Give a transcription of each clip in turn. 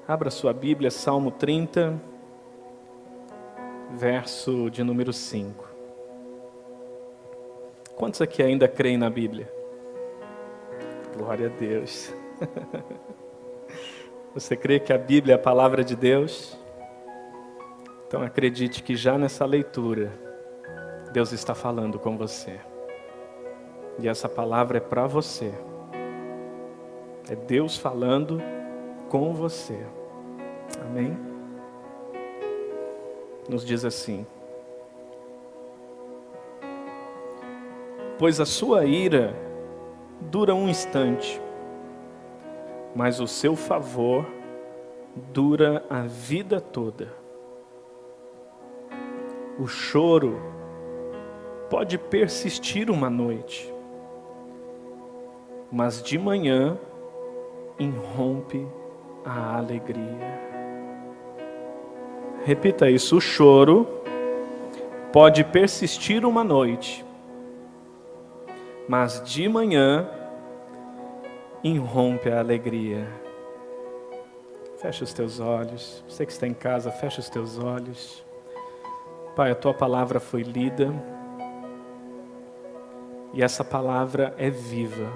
Abra sua Bíblia, Salmo 30, verso de número 5. Quantos aqui ainda creem na Bíblia? Glória a Deus. Você crê que a Bíblia é a palavra de Deus? Então acredite que já nessa leitura, Deus está falando com você. E essa palavra é para você. É Deus falando com você. Amém? Nos diz assim: pois a sua ira dura um instante, mas o seu favor dura a vida toda. O choro pode persistir uma noite, mas de manhã irrompe a alegria. Repita isso: o choro pode persistir uma noite, mas de manhã irrompe a alegria. Fecha os teus olhos. Você que está em casa, fecha os teus olhos. Pai, a tua palavra foi lida e essa palavra é viva.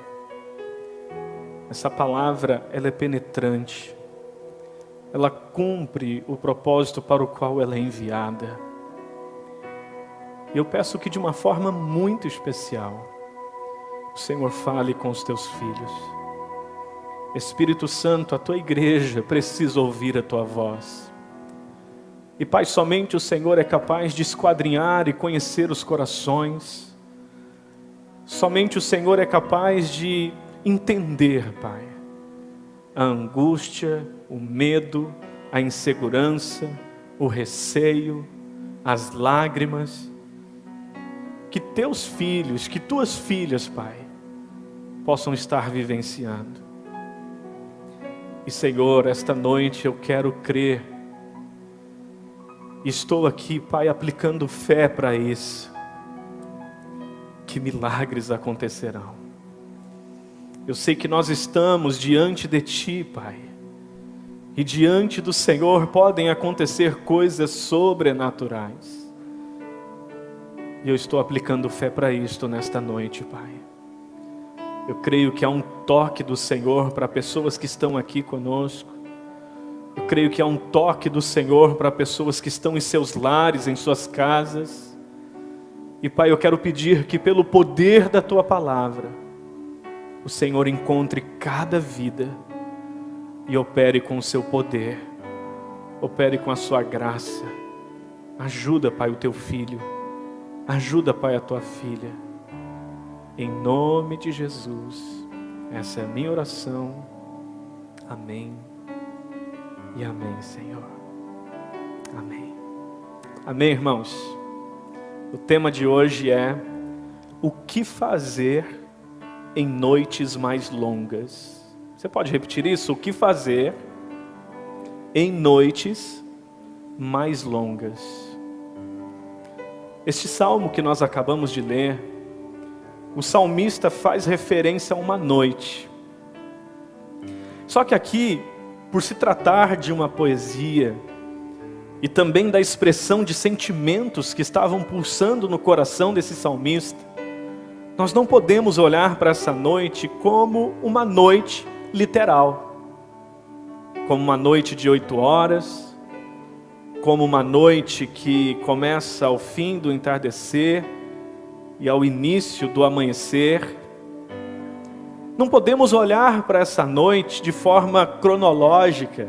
Essa palavra, ela é penetrante. Ela cumpre o propósito para o qual ela é enviada. E eu peço que de uma forma muito especial, o Senhor fale com os teus filhos. Espírito Santo, a tua igreja precisa ouvir a tua voz. E Pai, somente o Senhor é capaz de esquadrinhar e conhecer os corações. Somente o Senhor é capaz de entender, Pai, a angústia, o medo, a insegurança, o receio, as lágrimas, que teus filhos, que tuas filhas, Pai, possam estar vivenciando. E Senhor, esta noite eu quero crer, estou aqui, Pai, aplicando fé para isso, que milagres acontecerão. Eu sei que nós estamos diante de Ti, Pai, e diante do Senhor podem acontecer coisas sobrenaturais. E eu estou aplicando fé para isto nesta noite, Pai. Eu creio que há um toque do Senhor para pessoas que estão aqui conosco. Eu creio que há um toque do Senhor para pessoas que estão em seus lares, em suas casas. E Pai, eu quero pedir que pelo poder da Tua palavra, o Senhor encontre cada vida e opere com o seu poder, opere com a sua graça. Ajuda, Pai, o teu filho, ajuda, Pai, a tua filha, em nome de Jesus. Essa é a minha oração. Amém e amém, Senhor. Amém. Amém, irmãos. O tema de hoje é: o que fazer em noites mais longas? Você pode repetir isso? O que fazer em noites mais longas? Este salmo que nós acabamos de ler, o salmista faz referência a uma noite. Só que aqui, por se tratar de uma poesia e também da expressão de sentimentos que estavam pulsando no coração desse salmista, nós não podemos olhar para essa noite como uma noite literal, como uma noite de 8 horas, como uma noite que começa ao fim do entardecer e ao início do amanhecer. Não podemos olhar para essa noite de forma cronológica,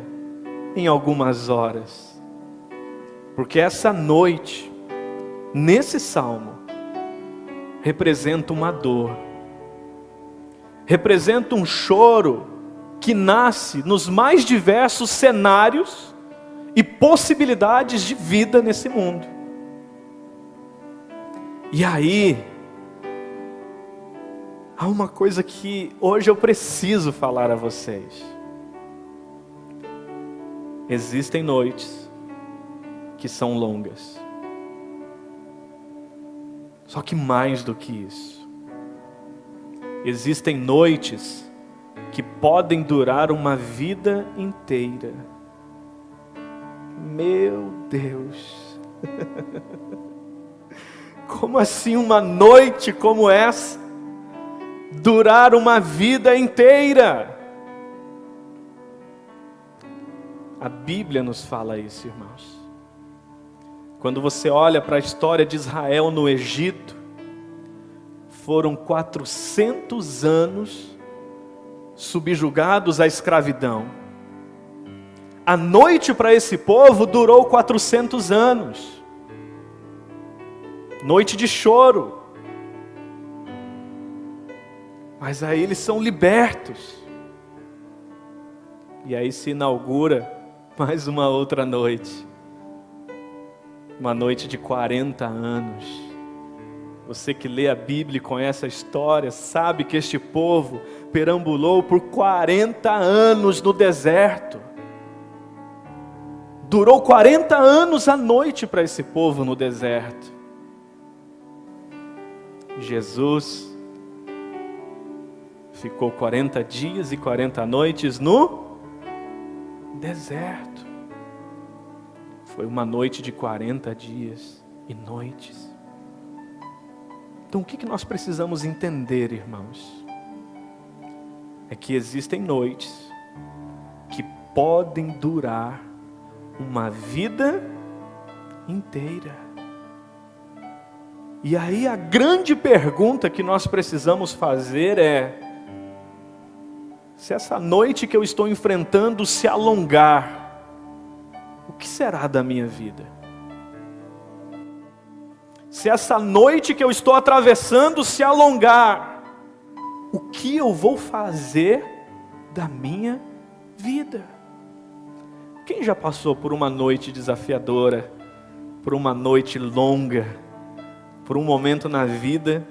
em algumas horas, porque essa noite, nesse salmo, representa uma dor, representa um choro que nasce nos mais diversos cenários e possibilidades de vida nesse mundo. E aí, há uma coisa que hoje eu preciso falar a vocês. Existem noites que são longas. Só que mais do que isso, existem noites que podem durar uma vida inteira. Meu Deus! Como assim uma noite como essa durar uma vida inteira? A Bíblia nos fala isso, irmãos. Quando você olha para a história de Israel no Egito, foram 400 anos subjugados à escravidão. A noite para esse povo durou 400 anos. Noite de choro. Mas aí eles são libertos. E aí se inaugura mais uma outra noite. Uma noite de 40 anos. Você que lê a Bíblia e conhece a história, sabe que este povo perambulou por 40 anos no deserto. Durou 40 anos a noite para esse povo no deserto. Jesus ficou 40 dias e 40 noites no deserto. Foi uma noite de 40 dias e noites. Então o que nós precisamos entender, irmãos? É que existem noites que podem durar uma vida inteira. E aí a grande pergunta que nós precisamos fazer é: se essa noite que eu estou enfrentando se alongar, o que será da minha vida? Se essa noite que eu estou atravessando se alongar, o que eu vou fazer da minha vida? Quem já passou por uma noite desafiadora, por uma noite longa, por um momento na vida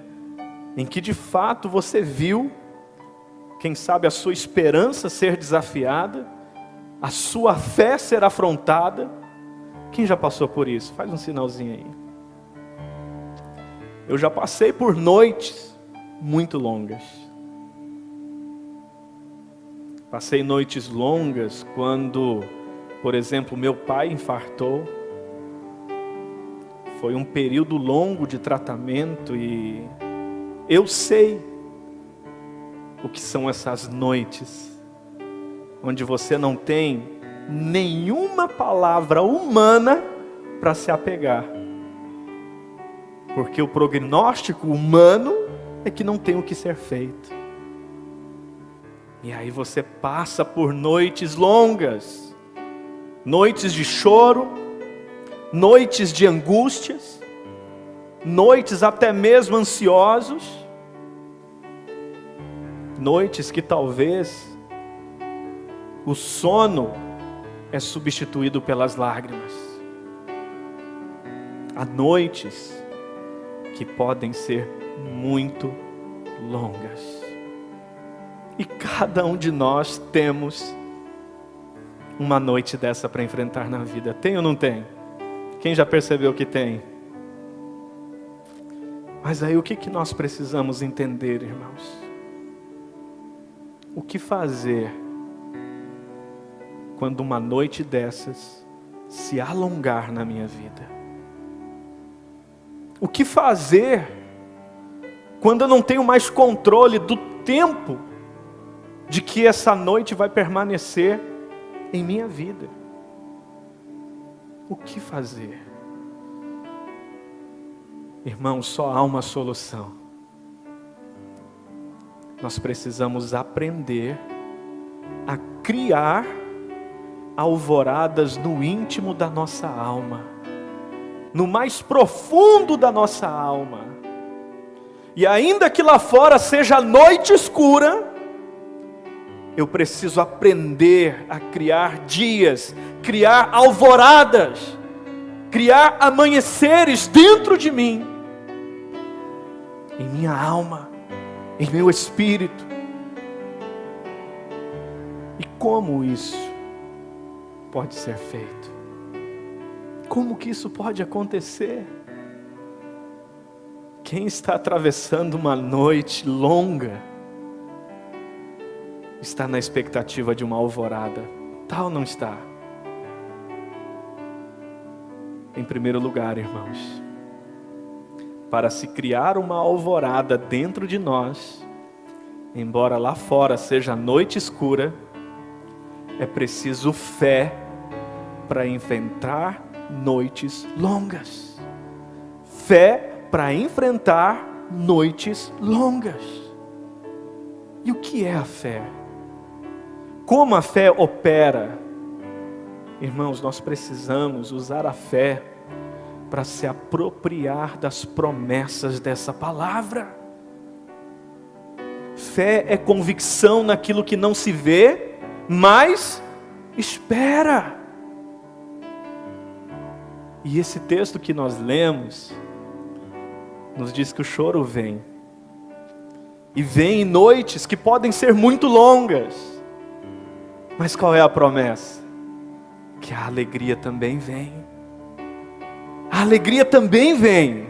em que de fato você viu, quem sabe, a sua esperança ser desafiada, a sua fé ser afrontada? Quem já passou por isso? Faz um sinalzinho aí. Eu já passei por noites muito longas. Passei noites longas quando, por exemplo, meu pai infartou. Foi um período longo de tratamento e eu sei o que são essas noites, onde você não tem nenhuma palavra humana para se apegar. Porque o prognóstico humano é que não tem o que ser feito. E aí você passa por noites longas, noites de choro, noites de angústias, noites até mesmo ansiosos, noites que talvez o sono é substituído pelas lágrimas. Há noites que podem ser muito longas. E cada um de nós temos uma noite dessa para enfrentar na vida. Tem ou não tem? Quem já percebeu que tem? Mas aí o que nós precisamos entender, irmãos? O que fazer quando uma noite dessas se alongar na minha vida? O que fazer quando eu não tenho mais controle do tempo de que essa noite vai permanecer em minha vida? O que fazer? Irmãos, só há uma solução. Nós precisamos aprender a criar alvoradas no íntimo da nossa alma, no mais profundo da nossa alma. E ainda que lá fora seja noite escura, eu preciso aprender a criar dias, criar alvoradas, criar amanheceres dentro de mim, em minha alma, em meu espírito. E como isso pode ser feito? Como que isso pode acontecer? Quem está atravessando uma noite longa está na expectativa de uma alvorada, tá ou não está? Em primeiro lugar, irmãos, para se criar uma alvorada dentro de nós, embora lá fora seja noite escura, é preciso fé para enfrentar noites longas. Fé para enfrentar noites longas. E o que é a fé? Como a fé opera? Irmãos, nós precisamos usar a fé para se apropriar das promessas dessa palavra. Fé é convicção naquilo que não se vê, mas espera. E esse texto que nós lemos nos diz que o choro vem. E vem em noites que podem ser muito longas. Mas qual é a promessa? Que a alegria também vem. A alegria também vem.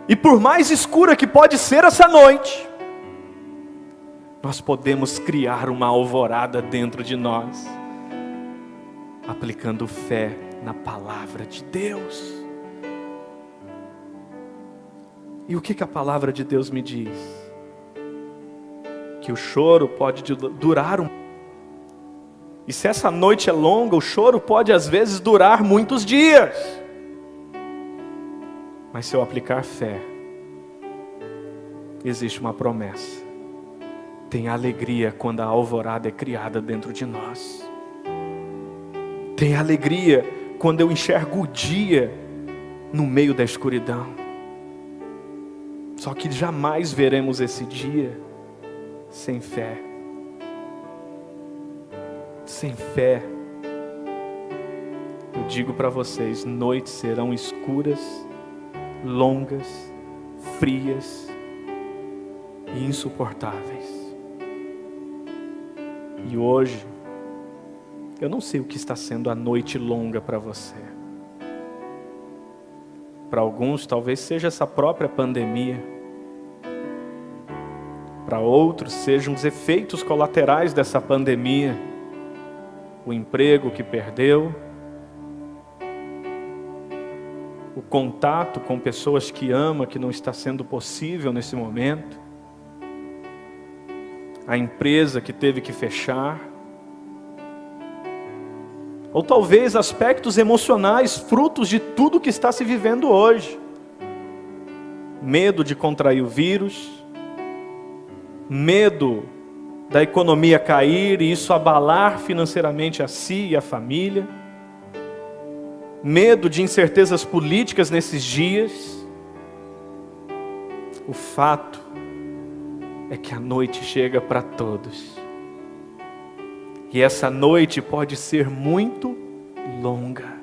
E por mais escura que pode ser essa noite, nós podemos criar uma alvorada dentro de nós, aplicando fé na palavra de Deus. E o que a palavra de Deus me diz? Que o choro pode durar E se essa noite é longa, o choro pode às vezes durar muitos dias. Mas se eu aplicar fé, existe uma promessa. Tem alegria quando a alvorada é criada dentro de nós. Tem alegria quando eu enxergo o dia no meio da escuridão. Só que jamais veremos esse dia sem fé. Sem fé, eu digo para vocês, noites serão escuras, longas, frias e insuportáveis. E hoje, eu não sei o que está sendo a noite longa para você. Para alguns, talvez seja essa própria pandemia. Para outros, sejam os efeitos colaterais dessa pandemia. O emprego que perdeu, o contato com pessoas que ama, que não está sendo possível nesse momento, a empresa que teve que fechar, ou talvez aspectos emocionais, frutos de tudo que está se vivendo hoje. Medo de contrair o vírus, medo da economia cair e isso abalar financeiramente a si e a família, medo de incertezas políticas nesses dias. O fato é que a noite chega para todos. E essa noite pode ser muito longa.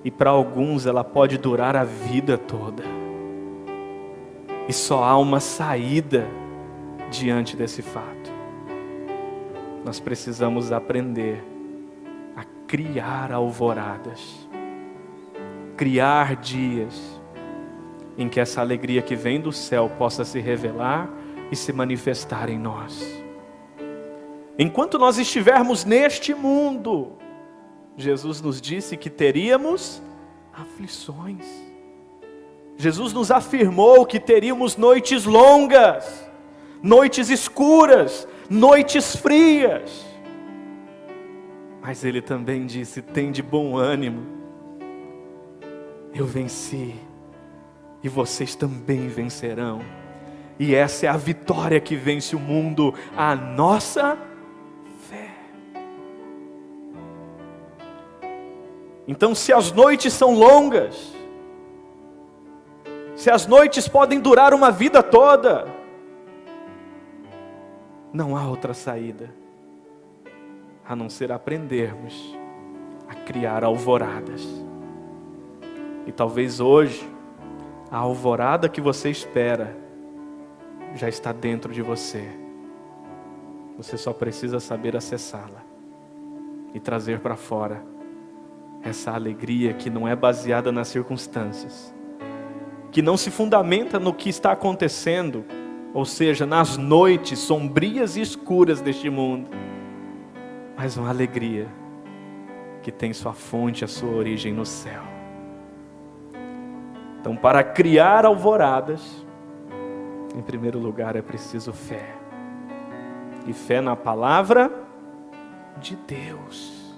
E para alguns ela pode durar a vida toda. E só há uma saída diante desse fato. Nós precisamos aprender a criar alvoradas. Criar dias em que essa alegria que vem do céu possa se revelar e se manifestar em nós. Enquanto nós estivermos neste mundo, Jesus nos disse que teríamos aflições. Jesus nos afirmou que teríamos noites longas, noites escuras, noites frias. Mas Ele também disse: tem de bom ânimo, eu venci. E vocês também vencerão. E essa é a vitória que vence o mundo, a nossa fé. Então, se as noites são longas, se as noites podem durar uma vida toda, não há outra saída, a não ser aprendermos a criar alvoradas. E talvez hoje, a alvorada que você espera já está dentro de você. Você só precisa saber acessá-la e trazer para fora essa alegria que não é baseada nas circunstâncias, que não se fundamenta no que está acontecendo, ou seja, nas noites sombrias e escuras deste mundo, mas uma alegria que tem sua fonte, a sua origem no céu. Então, para criar alvoradas, em primeiro lugar é preciso fé. E fé na palavra de Deus.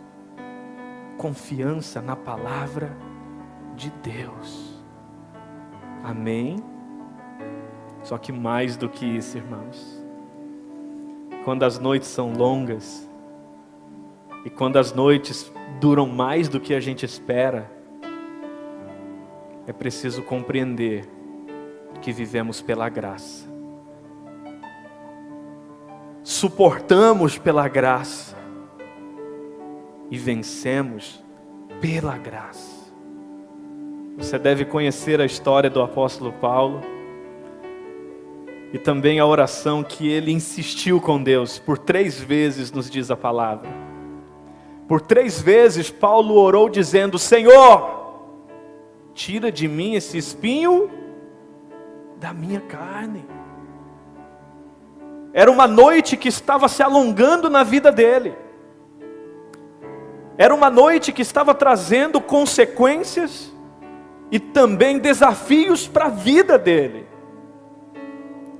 Confiança na palavra de Deus. Amém? Só que mais do que isso, irmãos. Quando as noites são longas, e quando as noites duram mais do que a gente espera, é preciso compreender que vivemos pela graça. Suportamos pela graça. E vencemos pela graça. Você deve conhecer a história do apóstolo Paulo. E também a oração que ele insistiu com Deus. Por 3 vezes nos diz a palavra. Por 3 vezes Paulo orou dizendo: Senhor, tira de mim esse espinho da minha carne. Era uma noite que estava se alongando na vida dele. Era uma noite que estava trazendo consequências e também desafios para a vida dele.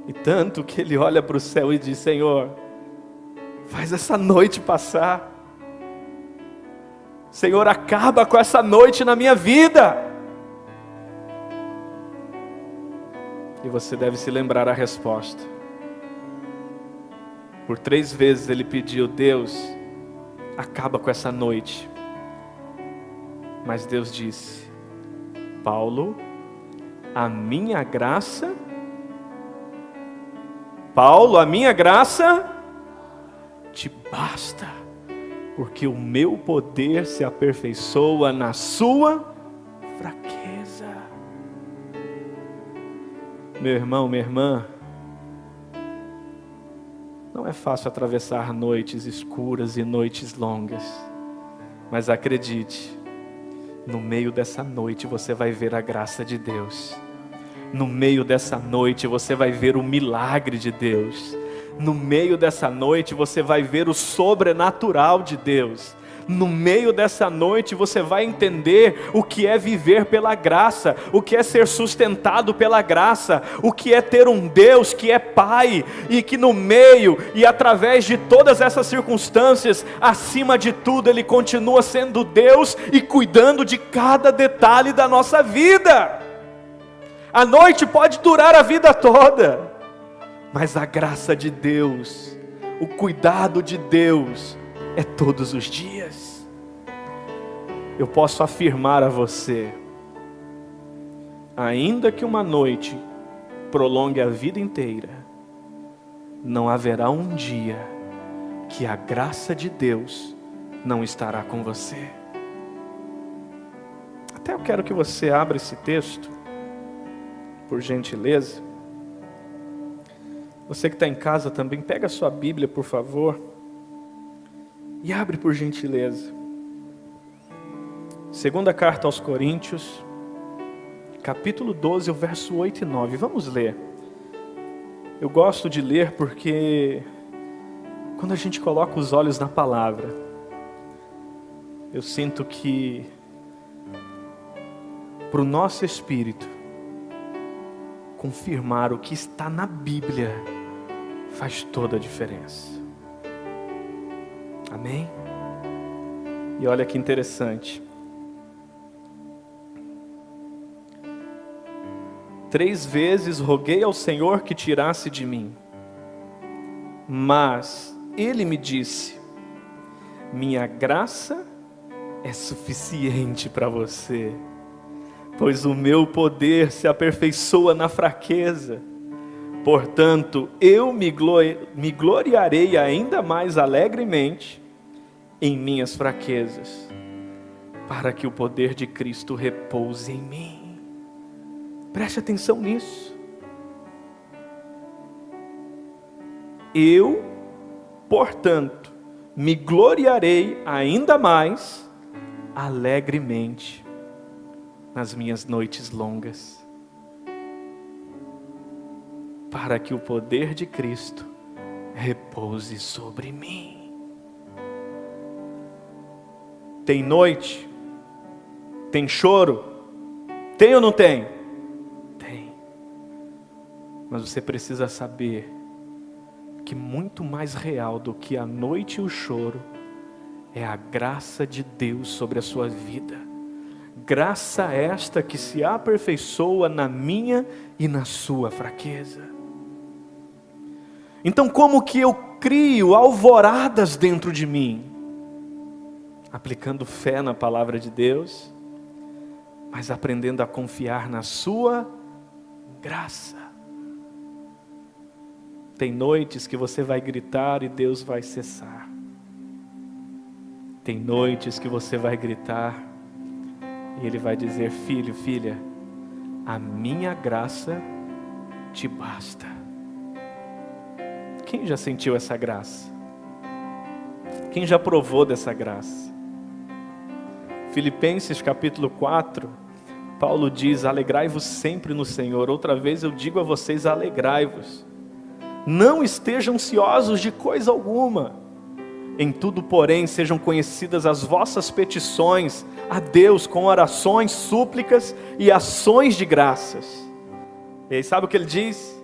E tanto que ele olha para o céu e diz: Senhor, faz essa noite passar. Senhor, acaba com essa noite na minha vida. E você deve se lembrar a resposta. Por 3 vezes ele pediu: Deus, acaba com essa noite. Mas Deus disse: Paulo, a minha graça te basta, porque o meu poder se aperfeiçoa na sua fraqueza. Meu irmão, minha irmã, não é fácil atravessar noites escuras e noites longas, mas acredite, no meio dessa noite você vai ver a graça de Deus. No meio dessa noite você vai ver o milagre de Deus. No meio dessa noite você vai ver o sobrenatural de Deus. No meio dessa noite você vai entender o que é viver pela graça, o que é ser sustentado pela graça, o que é ter um Deus que é Pai, e que no meio e através de todas essas circunstâncias, acima de tudo Ele continua sendo Deus e cuidando de cada detalhe da nossa vida. A noite pode durar a vida toda, mas a graça de Deus, o cuidado de Deus é todos os dias. Eu posso afirmar a você, ainda que uma noite prolongue a vida inteira, não haverá um dia que a graça de Deus não estará com você. Até eu quero que você abra esse texto, por gentileza. Você que está em casa também, pega a sua Bíblia, por favor, e abre por gentileza. Segunda carta aos Coríntios, capítulo 12, o verso 8 e 9. Vamos ler. Eu gosto de ler porque quando a gente coloca os olhos na palavra, eu sinto que para o nosso espírito confirmar o que está na Bíblia faz toda a diferença. Amém? E olha que interessante. 3 vezes roguei ao Senhor que tirasse de mim, mas Ele me disse: minha graça é suficiente para você, pois o meu poder se aperfeiçoa na fraqueza. Portanto, eu me gloriarei ainda mais alegremente em minhas fraquezas, para que o poder de Cristo repouse em mim. Preste atenção nisso. Eu, portanto, me gloriarei ainda mais alegremente nas minhas noites longas, para que o poder de Cristo repouse sobre mim. Tem noite? Tem choro? Tem ou não tem? Tem. Mas você precisa saber que muito mais real do que a noite e o choro é a graça de Deus sobre a sua vida. Graça esta que se aperfeiçoa na minha e na sua fraqueza. Então, como que eu crio alvoradas dentro de mim? Aplicando fé na palavra de Deus, mas aprendendo a confiar na sua graça. Tem noites que você vai gritar e Deus vai cessar. Tem noites que você vai gritar e Ele vai dizer: filho, filha, a minha graça te basta. Quem já sentiu essa graça? Quem já provou dessa graça? Filipenses capítulo 4, Paulo diz: alegrai-vos sempre no Senhor. Outra vez eu digo a vocês: alegrai-vos. Não estejam ansiosos de coisa alguma. Em tudo, porém, sejam conhecidas as vossas petições a Deus com orações, súplicas e ações de graças. E aí, sabe o que ele diz?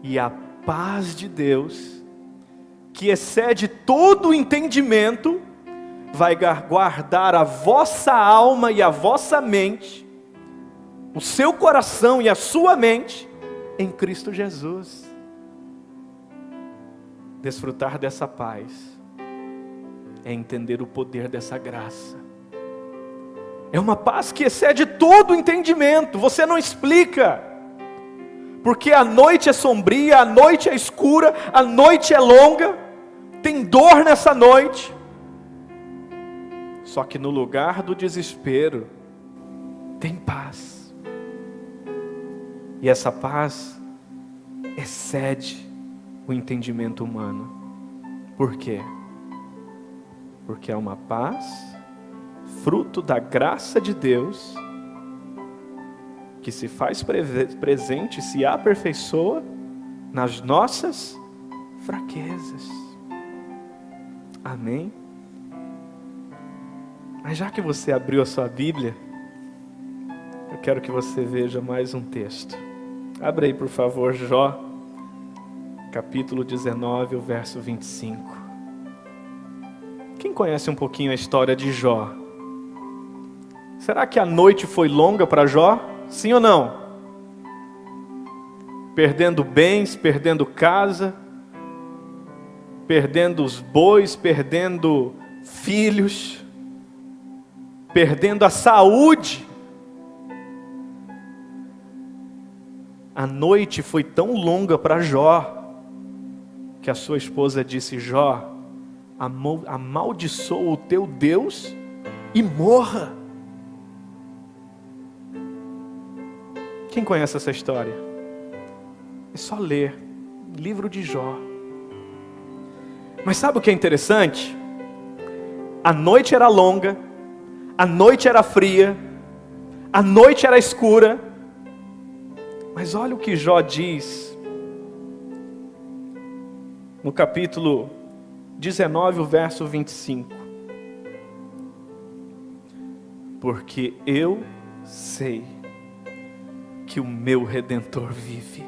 E a paz de Deus, que excede todo o entendimento, vai guardar a vossa alma e a vossa mente, o seu coração e a sua mente, em Cristo Jesus. Desfrutar dessa paz é entender o poder dessa graça. É uma paz que excede todo o entendimento. Você não explica, porque a noite é sombria, a noite é escura, a noite é longa, tem dor nessa noite. Só que no lugar do desespero tem paz. E essa paz excede o entendimento humano. Por quê? Porque é uma paz fruto da graça de Deus, que se faz presente, se aperfeiçoa nas nossas fraquezas. Amém? Mas já que você abriu a sua Bíblia, eu quero que você veja mais um texto. Abra aí, por favor, Jó, capítulo 19, o verso 25. Quem conhece um pouquinho a história de Jó? Será que a noite foi longa para Jó? Sim ou não? Perdendo bens, perdendo casa, perdendo os bois, perdendo filhos, perdendo a saúde. A noite foi tão longa para Jó, que a sua esposa disse: Jó, amaldiçoa o teu Deus e morra. Quem conhece essa história? É só ler, livro de Jó. Mas sabe o que é interessante? A noite era longa, a noite era fria, a noite era escura, mas olha o que Jó diz no capítulo 19, o verso 25. Porque eu sei que o meu Redentor vive,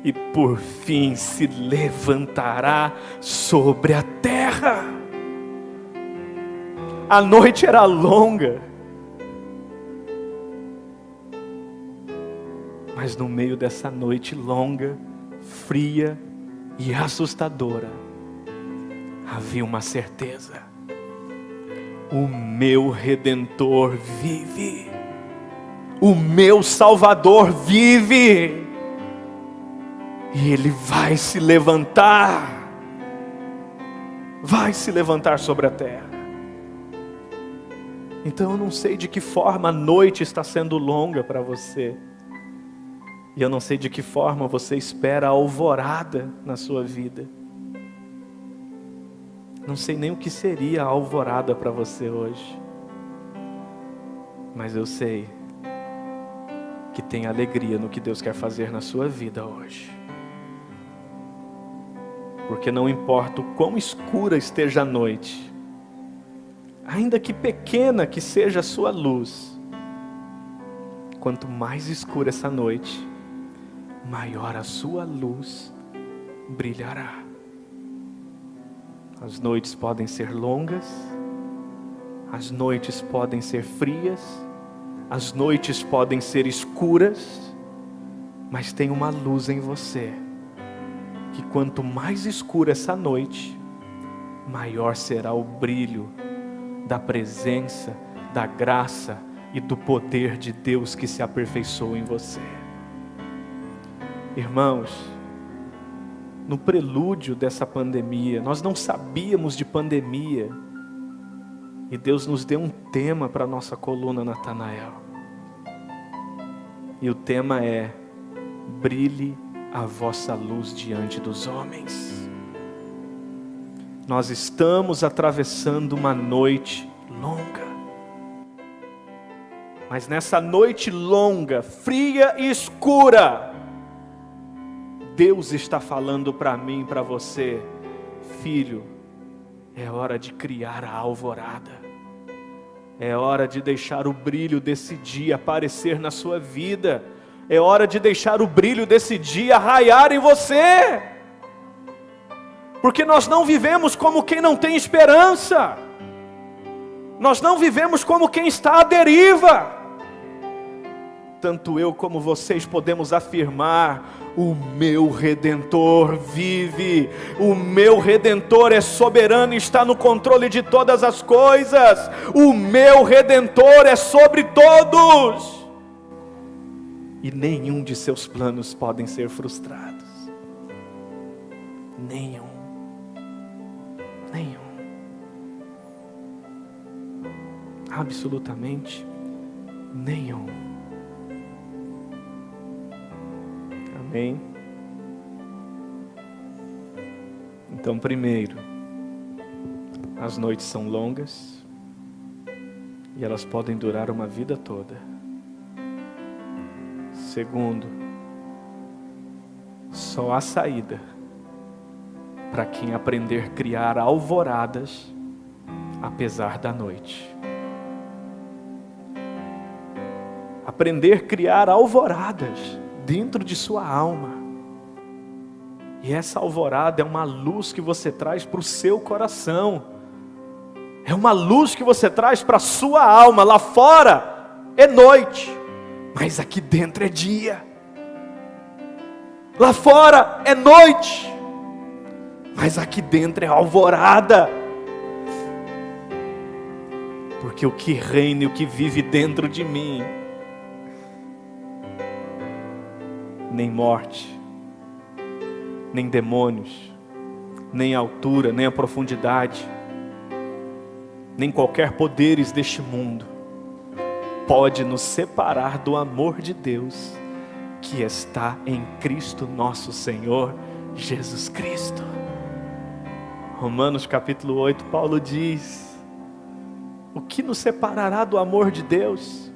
e por fim se levantará sobre a terra. A noite era longa, mas no meio dessa noite longa, fria e assustadora, havia uma certeza: o meu Redentor vive, o meu Salvador vive, e Ele vai se levantar sobre a terra. Então eu não sei de que forma a noite está sendo longa para você, e eu não sei de que forma você espera a alvorada na sua vida. Não sei nem o que seria a alvorada para você hoje, mas eu sei que tem alegria no que Deus quer fazer na sua vida hoje. Porque não importa o quão escura esteja a noite, ainda que pequena que seja a sua luz, quanto mais escura essa noite, maior a sua luz brilhará. As noites podem ser longas, as noites podem ser frias, as noites podem ser escuras, mas tem uma luz em você, que quanto mais escura essa noite, maior será o brilho da presença, da graça e do poder de Deus que se aperfeiçoa em você. Irmãos, no prelúdio dessa pandemia, nós não sabíamos de pandemia, e Deus nos deu um tema para a nossa coluna Natanael, e o tema é: brilhe a vossa luz diante dos homens. Nós estamos atravessando uma noite longa, mas nessa noite longa, fria e escura, Deus está falando para mim e para você: filho, é hora de criar a alvorada, é hora de deixar o brilho desse dia aparecer na sua vida, é hora de deixar o brilho desse dia raiar em você, porque nós não vivemos como quem não tem esperança, nós não vivemos como quem está à deriva. Tanto eu como vocês podemos afirmar: o meu Redentor vive, o meu Redentor é soberano e está no controle de todas as coisas, o meu Redentor é sobre todos, e nenhum de seus planos podem ser frustrados, nenhum, absolutamente nenhum. Amém? Então, primeiro, as noites são longas e elas podem durar uma vida toda. Segundo, só há saída para quem aprender a criar alvoradas apesar da noite. Aprender a criar alvoradas dentro de sua alma. E essa alvorada é uma luz que você traz para o seu coração. É uma luz que você traz para a sua alma. Lá fora é noite, mas aqui dentro é dia. Lá fora é noite, mas aqui dentro é alvorada. Porque o que reina e o que vive dentro de mim, nem morte, nem demônios, nem a altura, nem a profundidade, nem qualquer poderes deste mundo pode nos separar do amor de Deus que está em Cristo nosso Senhor Jesus Cristo. Romanos capítulo 8, Paulo diz: o que nos separará do amor de Deus?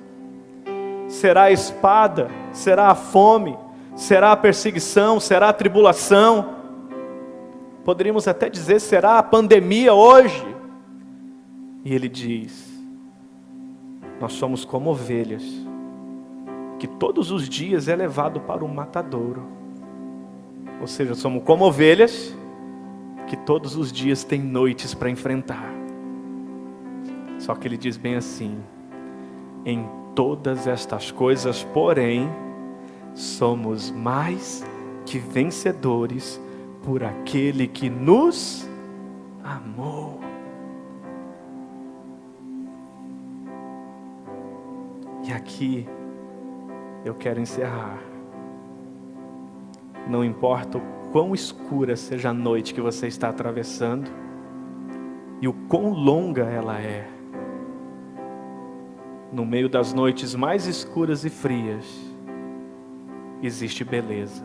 Será a espada? Será a fome? Será a perseguição? Será a tribulação? Poderíamos até dizer: será a pandemia hoje? E ele diz: nós somos como ovelhas, que todos os dias é levado para o matadouro. Ou seja, somos como ovelhas, que todos os dias tem noites para enfrentar. Só que ele diz bem assim: em todas estas coisas, porém, somos mais que vencedores por aquele que nos amou. E aqui eu quero encerrar. Não importa o quão escura seja a noite que você está atravessando e o quão longa ela é, no meio das noites mais escuras e frias, existe beleza.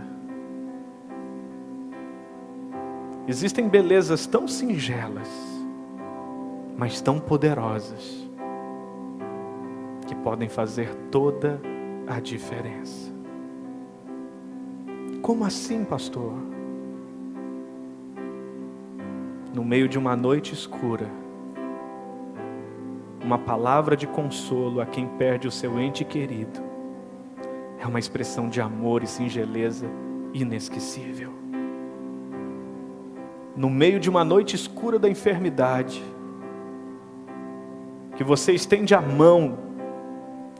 Existem belezas tão singelas, mas tão poderosas, que podem fazer toda a diferença. Como assim, pastor? No meio de uma noite escura, uma palavra de consolo a quem perde o seu ente querido é uma expressão de amor e singeleza inesquecível. No meio de uma noite escura da enfermidade, que você estende a mão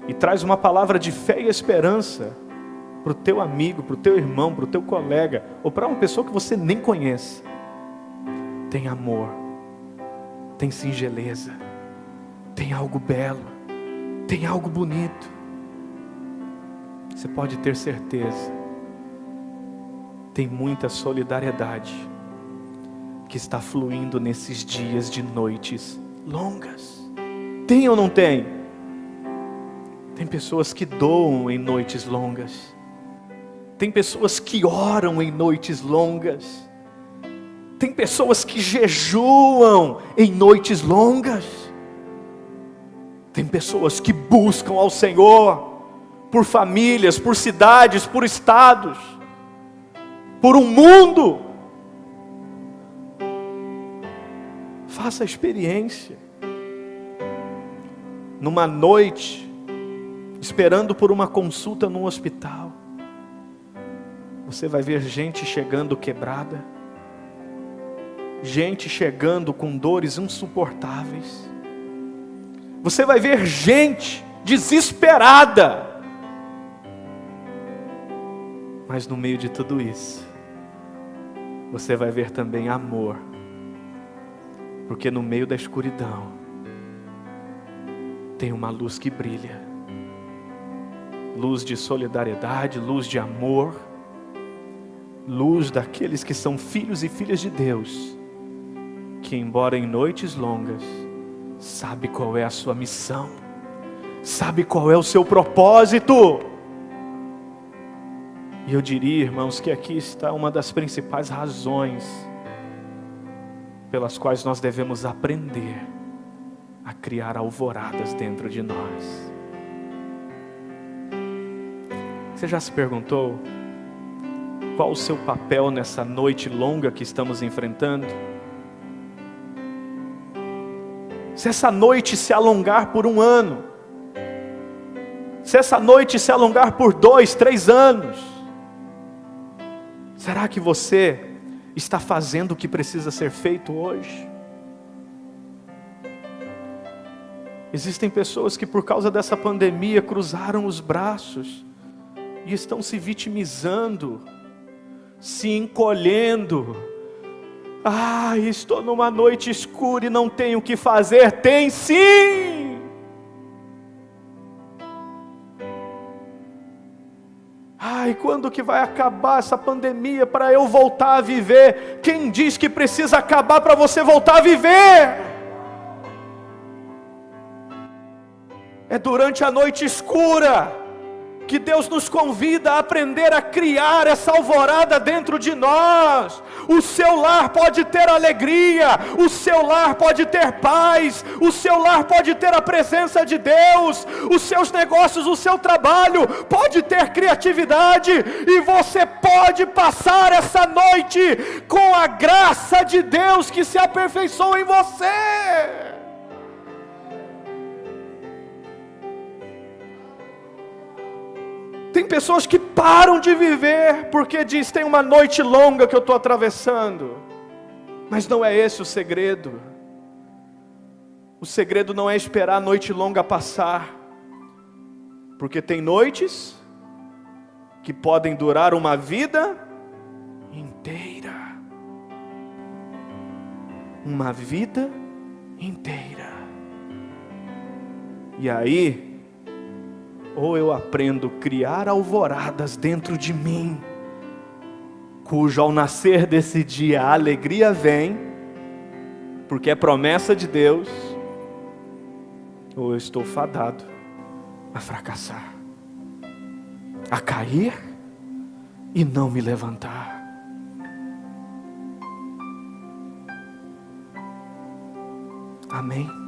e traz uma palavra de fé e esperança para o teu amigo, para o teu irmão, para o teu colega, ou para uma pessoa que você nem conhece. Tem amor, tem singeleza, tem algo belo, tem algo bonito. Você pode ter certeza, tem muita solidariedade que está fluindo nesses dias de noites longas. Tem ou não tem? Tem pessoas que doam em noites longas. Tem pessoas que oram em noites longas. Tem pessoas que jejuam em noites longas. Tem pessoas que buscam ao Senhor por famílias, por cidades, por estados, por um mundo. Faça a experiência. Numa noite, esperando por uma consulta no hospital, você vai ver gente chegando quebrada, gente chegando com dores insuportáveis. Você vai ver gente desesperada. Mas no meio de tudo isso, você vai ver também amor. Porque no meio da escuridão, tem uma luz que brilha. Luz de solidariedade, luz de amor. Luz daqueles que são filhos e filhas de Deus, que embora em noites longas, sabe qual é a sua missão, sabe qual é o seu propósito. E eu diria, irmãos, que aqui está uma das principais razões pelas quais nós devemos aprender a criar alvoradas dentro de nós. Você já se perguntou qual o seu papel nessa noite longa que estamos enfrentando? Se essa noite se alongar por 1 ano, se essa noite se alongar por 2, 3 anos, será que você está fazendo o que precisa ser feito hoje? Existem pessoas que por causa dessa pandemia cruzaram os braços e estão se vitimizando, se encolhendo. Estou numa noite escura e não tenho o que fazer. Tem sim! Quando que vai acabar essa pandemia para eu voltar a viver? Quem diz que precisa acabar para você voltar a viver? É durante a noite escura que Deus nos convida a aprender a criar essa alvorada dentro de nós. O seu lar pode ter alegria, o seu lar pode ter paz, o seu lar pode ter a presença de Deus, os seus negócios, o seu trabalho pode ter criatividade, e você pode passar essa noite com a graça de Deus que se aperfeiçoa em você. Tem pessoas que param de viver porque diz, tem uma noite longa que eu estou atravessando. Mas não é esse o segredo. O segredo não é esperar a noite longa passar. Porque tem noites que podem durar uma vida inteira. Uma vida inteira. E aí, ou eu aprendo a criar alvoradas dentro de mim, cujo ao nascer desse dia a alegria vem, porque é promessa de Deus, ou eu estou fadado a fracassar, a cair e não me levantar. Amém?